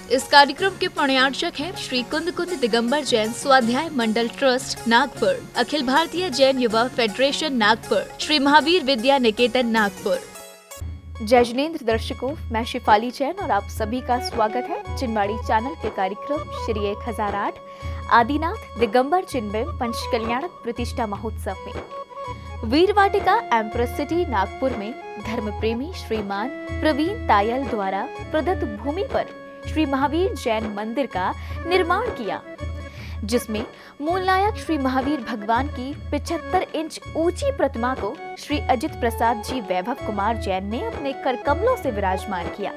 इस कार्यक्रम के प्रायोजक हैं श्री कुंद दिगंबर जैन स्वाध्याय मंडल ट्रस्ट नागपुर, अखिल भारतीय जैन युवा फेडरेशन नागपुर, श्री महावीर विद्या निकेतन नागपुर। जय जिनेंद्र दर्शकों, मैं शिफाली जैन और आप सभी का स्वागत है चिनवाड़ी चैनल के कार्यक्रम श्री 1008 आदिनाथ दिगंबर चिन्मय पंचकल्याणक प्रतिष्ठा महोत्सव में। वीर वाटिका एम्प्रेस सिटी नागपुर में धर्म प्रेमी श्रीमान प्रवीण तायल द्वारा प्रदत्त भूमि पर श्री महावीर जैन मंदिर का निर्माण किया, जिसमें मूल नायक श्री महावीर भगवान की 75 इंच ऊंची प्रतिमा को श्री अजित प्रसाद जी वैभव कुमार जैन ने अपने करकमलों से विराजमान किया।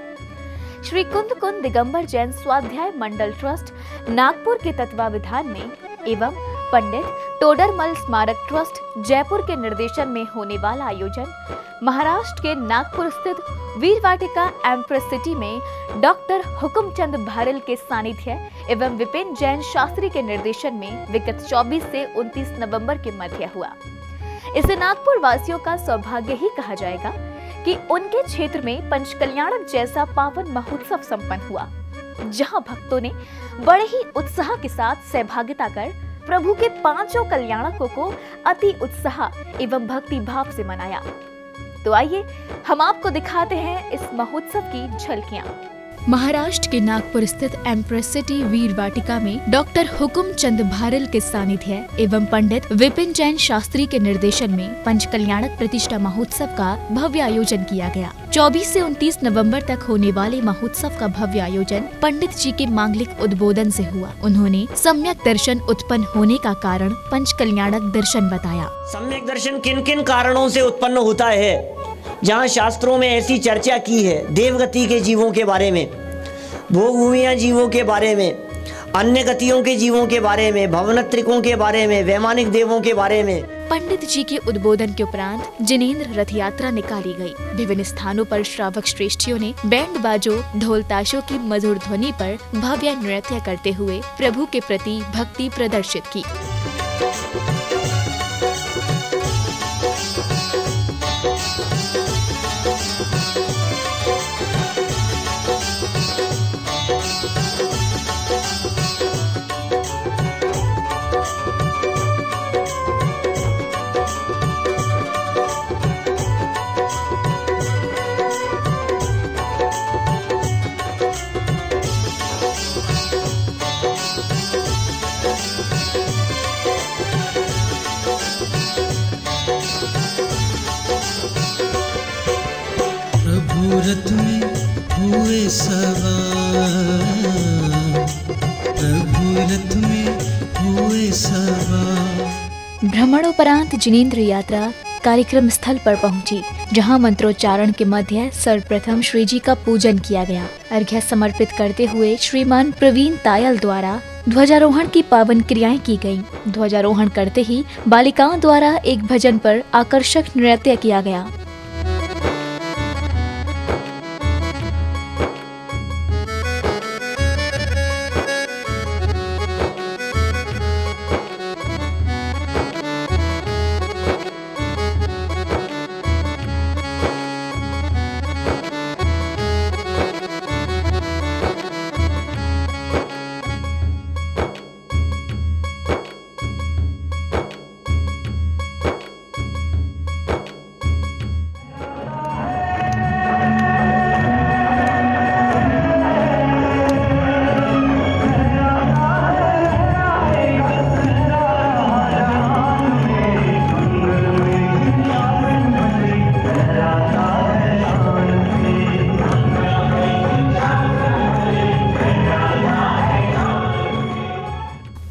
श्री कुंद दिगंबर जैन स्वाध्याय मंडल ट्रस्ट नागपुर के तत्वावधान में एवं पंडित टोडरमल स्मारक ट्रस्ट जयपुर के निर्देशन में होने वाला आयोजन महाराष्ट्र के नागपुर स्थित वीर वाटिका एम्प्रेस सिटी में डॉक्टर हुकुमचंद भारल के सानिध्य एवं विपिन जैन शास्त्री के निर्देशन में विगत 24 से 29 नवंबर के मध्य हुआ। इसे नागपुर वासियों का सौभाग्य ही कहा जाएगा कि उनके क्षेत्र में पंचकल्याणक जैसा पावन महोत्सव संपन्न हुआ, जहां भक्तों ने बड़े ही उत्साह के साथ सहभागिता कर प्रभु के पांचों कल्याणकों को अति उत्साह एवं भक्ति भाव से मनाया। तो आइए हम आपको दिखाते हैं इस महोत्सव की झलकियां। महाराष्ट्र के नागपुर स्थित एम्प्रेस सिटी वीर वाटिका में डॉक्टर हुकुमचंद भारल के सानिध्य एवं पंडित विपिन जैन शास्त्री के निर्देशन में पंचकल्याणक प्रतिष्ठा महोत्सव का भव्य आयोजन किया गया। 24 से 29 नवंबर तक होने वाले महोत्सव का भव्य आयोजन पंडित जी के मांगलिक उद्बोधन से हुआ। उन्होंने सम्यक दर्शन उत्पन्न होने का कारण पंचकल्याणक दर्शन बताया। सम्यक दर्शन किन किन कारणों से उत्पन्न होता है, जहाँ शास्त्रों में ऐसी चर्चा की है देवगति के जीवों के बारे में, भोगभूमिया जीवों के बारे में, अन्य गतियों के जीवों के बारे में, भवनत्रिकों के बारे में, वैमानिक देवों के बारे में। पंडित जी के उद्बोधन के उपरांत जिनेंद्र रथ यात्रा निकाली गई। विभिन्न स्थानों पर श्रावक श्रेष्ठियों ने बैंड बाजों ढोल ताशों की मधुर ध्वनि पर भव्य नृत्य करते हुए प्रभु के प्रति भक्ति प्रदर्शित की। रथ में हुए सवार, प्रभु रथ में हुए सवार। भ्रमणोपरांत जिनेंद्र यात्रा कार्यक्रम स्थल पर पहुंची, जहां मंत्रोच्चारण के मध्य सर्वप्रथम श्री जी का पूजन किया गया। अर्घ्य समर्पित करते हुए श्रीमान प्रवीण तायल द्वारा ध्वजारोहण की पावन क्रियाएं की गयी। ध्वजारोहण करते ही बालिकाओं द्वारा एक भजन पर आकर्षक नृत्य किया गया।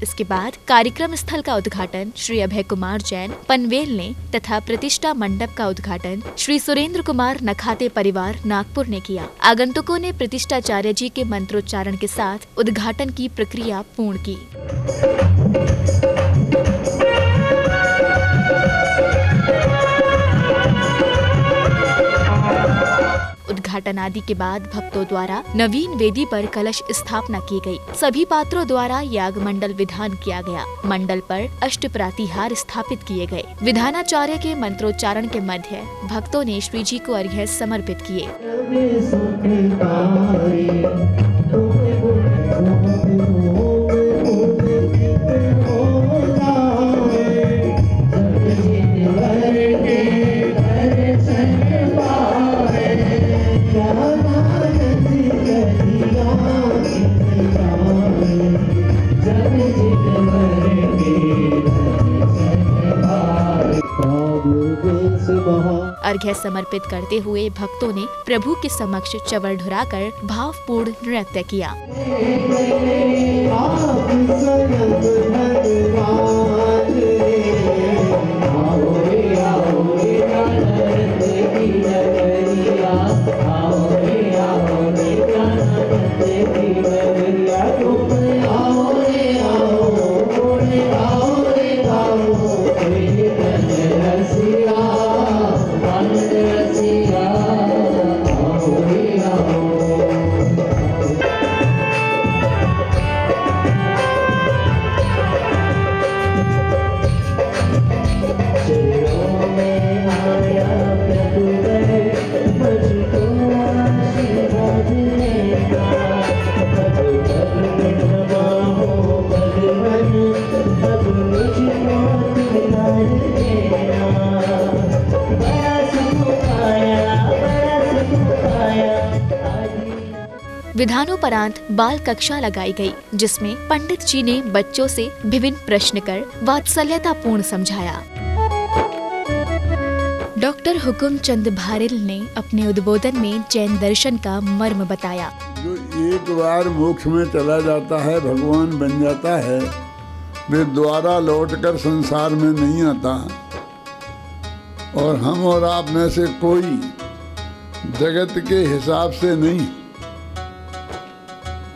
इसके बाद कार्यक्रम स्थल का उद्घाटन श्री अभय कुमार जैन पनवेल ने तथा प्रतिष्ठा मंडप का उद्घाटन श्री सुरेंद्र कुमार नखाते परिवार नागपुर ने किया। आगंतुकों ने प्रतिष्ठाचार्य जी के मंत्रोच्चारण के साथ उद्घाटन की प्रक्रिया पूर्ण की। उद्घाटन आदि के बाद भक्तों द्वारा नवीन वेदी पर कलश स्थापना की गई। सभी पात्रों द्वारा याग मंडल विधान किया गया। मंडल पर अष्ट प्रातिहार स्थापित किए गए। विधानाचार्य के मंत्रोच्चारण के मध्य भक्तों ने श्री जी को अर्घ्य समर्पित किए। अर्घ्य समर्पित करते हुए भक्तों ने प्रभु के समक्ष चवर ढुराकर भावपूर्ण नृत्य किया। विधानोपरांत बाल कक्षा लगाई गई, जिसमें पंडित जी ने बच्चों से विभिन्न प्रश्न कर वात्सल्यता पूर्ण समझाया। डॉक्टर हुकुम चंद भारिल ने अपने उद्बोधन में जैन दर्शन का मर्म बताया। जो एक बार मोक्ष में चला जाता है, भगवान बन जाता है, वे दोबारा लौटकर संसार में नहीं आता। और हम और आप में से कोई जगत के हिसाब से नहीं,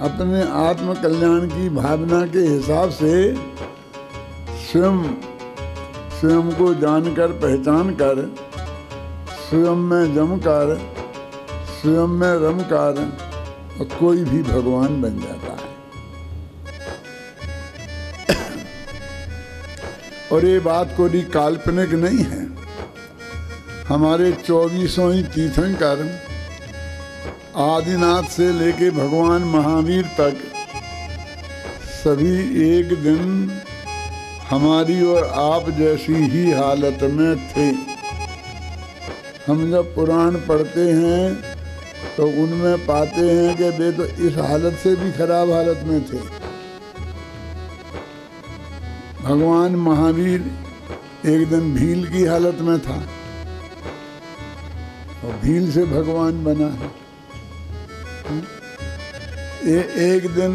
अपने आत्म कल्याण की भावना के हिसाब से स्वयं को जानकर पहचान कर, स्वयं में जमकर, स्वयं में रमकर और कोई भी भगवान बन जाता है। और ये बात कोई काल्पनिक नहीं है। हमारे 24 ही तीर्थंकर आदिनाथ से लेके भगवान महावीर तक सभी एक दिन हमारी और आप जैसी ही हालत में थे। हम जब पुराण पढ़ते हैं तो उनमें पाते हैं कि वे तो इस हालत से भी खराब हालत में थे। भगवान महावीर एक दिन भील की हालत में था और भील से भगवान बना है। एक दिन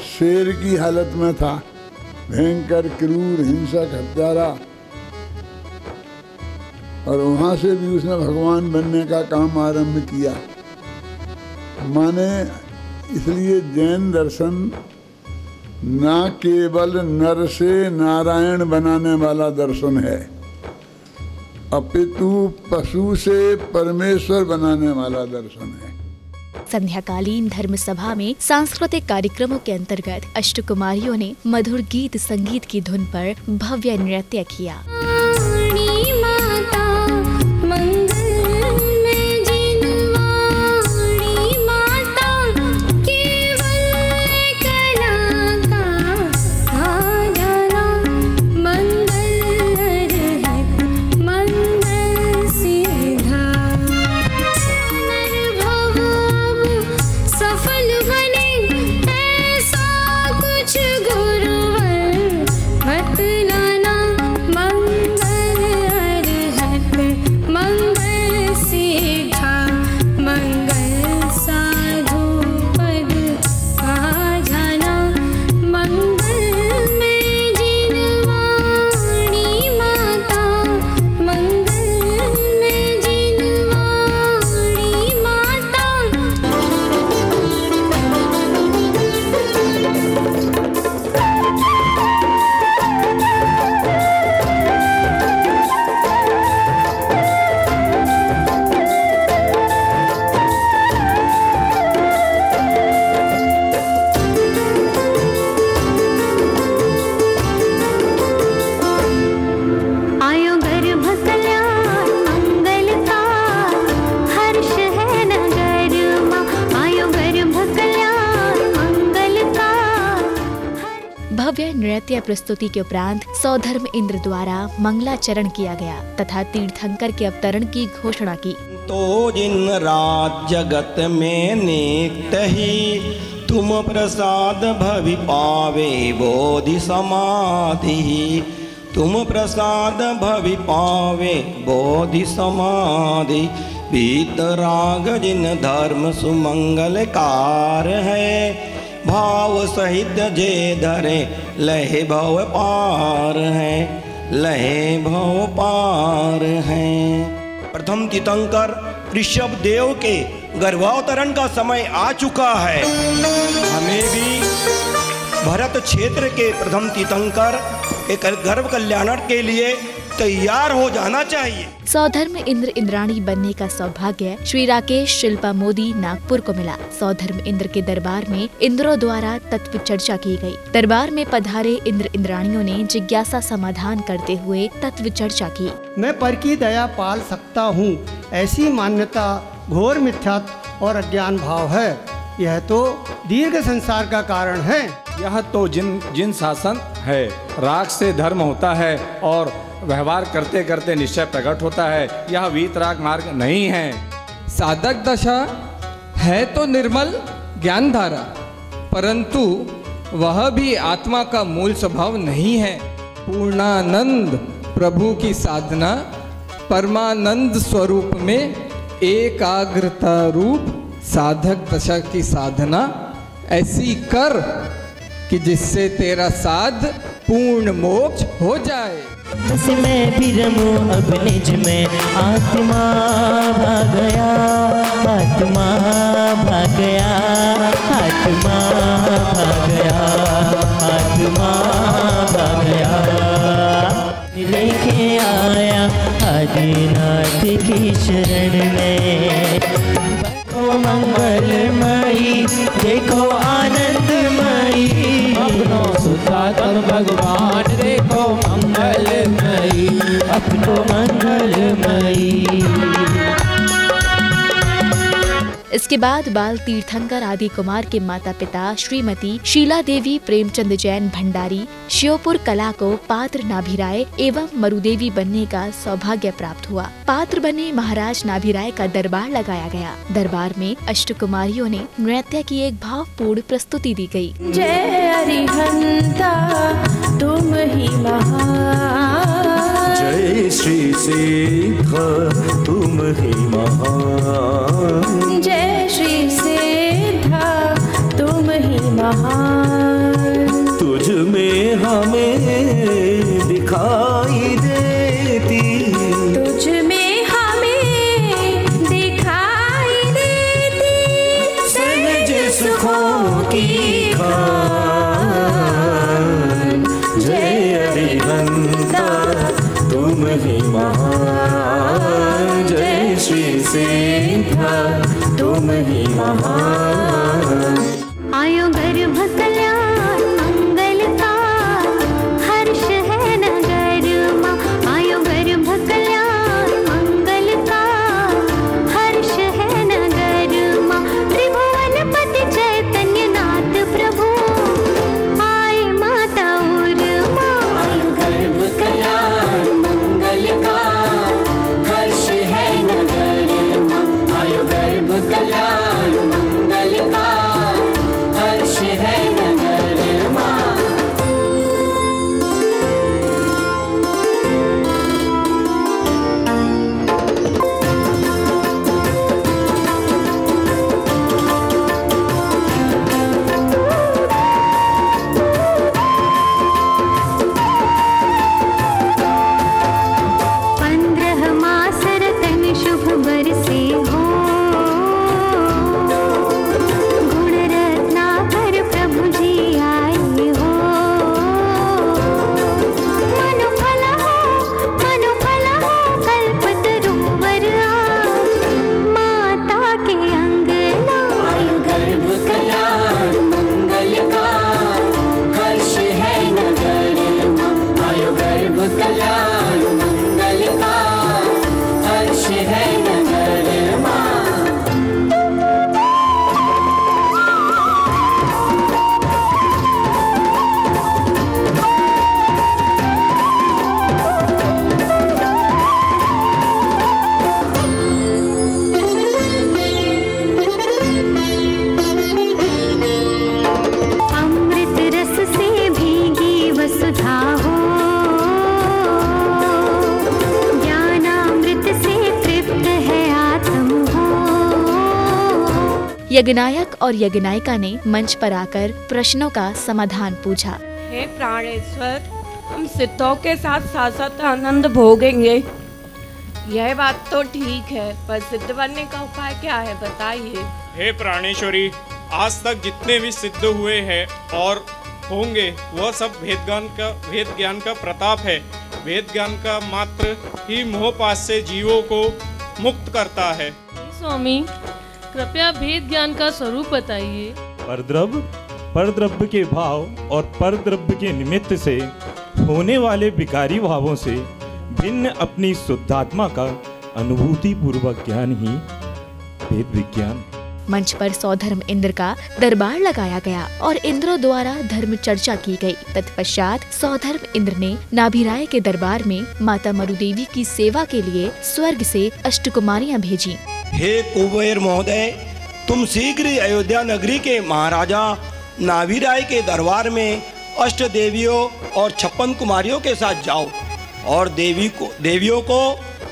शेर की हालत में था, भयंकर क्रूर हिंसक हत्यारा, और वहां से भी उसने भगवान बनने का काम आरंभ किया। माने इसलिए जैन दर्शन ना केवल नर से नारायण बनाने वाला दर्शन है, अपितु पशु से परमेश्वर बनाने वाला दर्शन है। संध्याकालीन धर्म सभा में सांस्कृतिक कार्यक्रमों के अंतर्गत अष्टकुमारियों ने मधुर गीत संगीत की धुन पर भव्य नृत्य किया। मंगल नृत्य प्रस्तुति के उपरांत सौधर्म इंद्र द्वारा मंगलाचरण किया गया तथा तीर्थंकर के अवतरण की घोषणा की। तो जिन राज जगत में नित्य ही तुम प्रसाद भवि पावे बोधि समाधि, तुम प्रसाद भवि पावे बोधि समाधि। वीतराग जिन धर्म सुमंगलकार है, भाव सहित जे धरे लहे भव पार है, लहे भव पार है। प्रथम तीर्थंकर ऋषभ देव के गर्भावतरण का समय आ चुका है। हमें भी भरत क्षेत्र के प्रथम तीर्थंकर एक गर्भ कल्याणर के लिए तैयार हो जाना चाहिए। सौधर्म इंद्र इंद्राणी बनने का सौभाग्य श्री राकेश शिल्पा मोदी नागपुर को मिला। सौधर्म इंद्र के दरबार में इंद्रों द्वारा तत्व चर्चा की गई। दरबार में पधारे इंद्र इंद्राणियों ने जिज्ञासा समाधान करते हुए तत्व चर्चा की। मैं पर की दया पाल सकता हूँ, ऐसी मान्यता घोर मिथ्या और अज्ञान भाव है। यह तो दीर्घ संसार का कारण है। यह तो जिन शासन है, राग से धर्म होता है और व्यवहार करते करते निश्चय प्रकट होता है। यह वीतराग मार्ग नहीं है। साधक दशा है तो निर्मल ज्ञान धारा, परंतु वह भी आत्मा का मूल स्वभाव नहीं है। पूर्णानंद प्रभु की साधना परमानंद स्वरूप में एकाग्रता रूप साधक दशा की साधना ऐसी कर कि जिससे तेरा साध पूर्ण मोक्ष हो जाए। बस मैं भी रमूं अब निज में, आत्मा भाग गया, आत्मा भाग गया, आत्मा भाग गया, आत्मा भाग गया। लेके आया आदिनाथ की शरण में, देखो मंगलमयी, देखो आनंदमयी, अपनों सुधाकर भगवान देखो मंगलमयी, अपनो मंगलमयी। इसके बाद बाल तीर्थंकर आदि कुमार के माता पिता श्रीमती शीला देवी प्रेमचंद जैन भंडारी श्योपुर कला को पात्र नाभिराय एवं मरुदेवी बनने का सौभाग्य प्राप्त हुआ। पात्र बने महाराज नाभिराय का दरबार लगाया गया। दरबार में अष्टकुमारियों ने नृत्य की एक भावपूर्ण प्रस्तुति दी गई। जय अरिहंता तुम ही महान, जय श्री सिद्ध तुम ही महान, जय श्री सिद्धा तुम ही महान। तुझ में हमें दिखाई देती, तुझ में हमें दिखाई देती, सहज सुखों की खान। जय अरिहंता तुम ही महान, जय श्री सिद्धा तुम ही महान। आयो गर्भ कल्याण मंगल का हर्ष है नगर माँ, आयो गर्भ कल्याण मंगल का हर्ष है नगर माँ। त्रिभुवन पति चैतन्य नाथ प्रभु आए माता और माँ, आयो गर्भ कल्याण मंगल का हर्ष है नगर माँ, आयो गर्भ कल्याण मंगल का हर्ष है नगर माँ। पंद्रह मास रतन शुभ बरसे हो, गुण रत्नाकर प्रभु जी आए हो। मनुफल हो कल्पतरुवर आज, माता के अंगना। आयु गर्भ कल्याण मंगल का हर्ष है नगर माँ, आयु गर्भ कल्याण मंगल का हर्ष है नगर माँ। यज्ञनायक और यज्ञनायिका ने मंच पर आकर प्रश्नों का समाधान पूछा। हे प्राणेश्वर, हम सिद्धों के साथ शाश्वत आनंद भोगेंगे, यह बात तो ठीक है, पर सिद्ध बनने का उपाय क्या है, बताइए। हे प्राणेश्वरी, आज तक जितने भी सिद्ध हुए हैं और होंगे वह सब वेद ज्ञान का प्रताप है। वेद ज्ञान का मात्र ही मोहपाश से जीवों को मुक्त करता है। स्वामी, कृपया भेद ज्ञान का स्वरूप बताइए। परद्रव्य के भाव और परद्रव्य के निमित्त से होने वाले विकारी भावों से भिन्न अपनी शुद्धात्मा का अनुभूति पूर्वक ज्ञान ही भेद विज्ञान। मंच पर सौधर्म इंद्र का दरबार लगाया गया और इंद्रों द्वारा धर्म चर्चा की गई। तत्पश्चात सौधर्म इंद्र ने नाभिराय के दरबार में माता मरुदेवी की सेवा के लिए स्वर्ग से अष्टकुमारियां भेजी। हे कुबेर महोदय, तुम शीघ्र अयोध्या नगरी के महाराजा नाभिराय के दरबार में अष्ट देवियों और 56 कुमारियों के साथ जाओ और देवियों को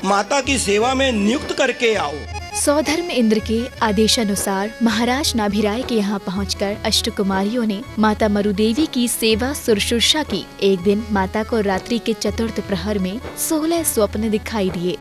माता की सेवा में नियुक्त करके आओ। सौधर्म इंद्र के आदेशानुसार महाराज नाभिराय के यहाँ पहुंचकर अष्टकुमारियों ने माता मरुदेवी की सेवा शुश्रूषा की। एक दिन माता को रात्रि के चतुर्थ प्रहर में 16 स्वप्न दिखाई दिए।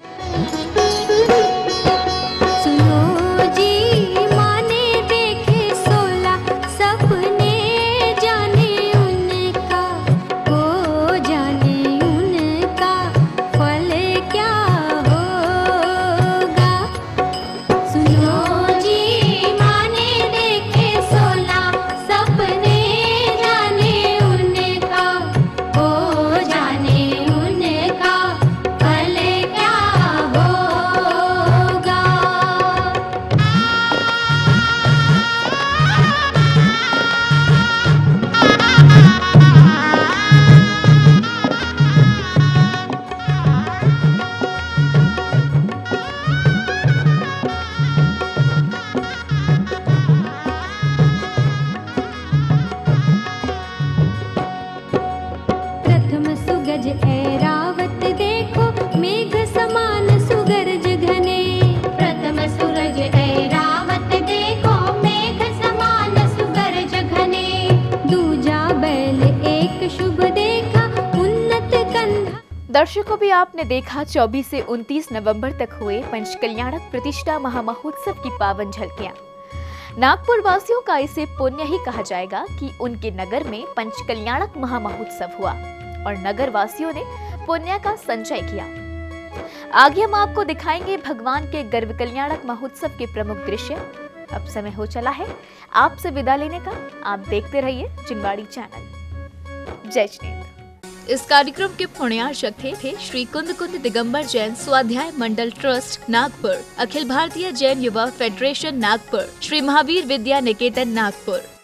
दर्शकों, भी आपने देखा 24 से 29 नवंबर तक हुए पंचकल्याणक प्रतिष्ठा महामहोत्सव की पावन झलकियां। नागपुर वासियों का इसे पुण्य ही कहा जाएगा कि उनके नगर में पंचकल्याणक महामहोत्सव हुआ और नगर वासियों ने पुण्य का संचय किया। आगे हम आपको दिखाएंगे भगवान के गर्भ कल्याणक महोत्सव के प्रमुख दृश्य। अब समय हो चला है आपसे विदा लेने का। आप देखते रहिए चिनवाड़ी चैनल। जय जिनेंद्र। इस कार्यक्रम के पुण्यार्चक थे श्री कुंद दिगंबर जैन स्वाध्याय मंडल ट्रस्ट नागपुर, अखिल भारतीय जैन युवा फेडरेशन नागपुर, श्री महावीर विद्या निकेतन नागपुर।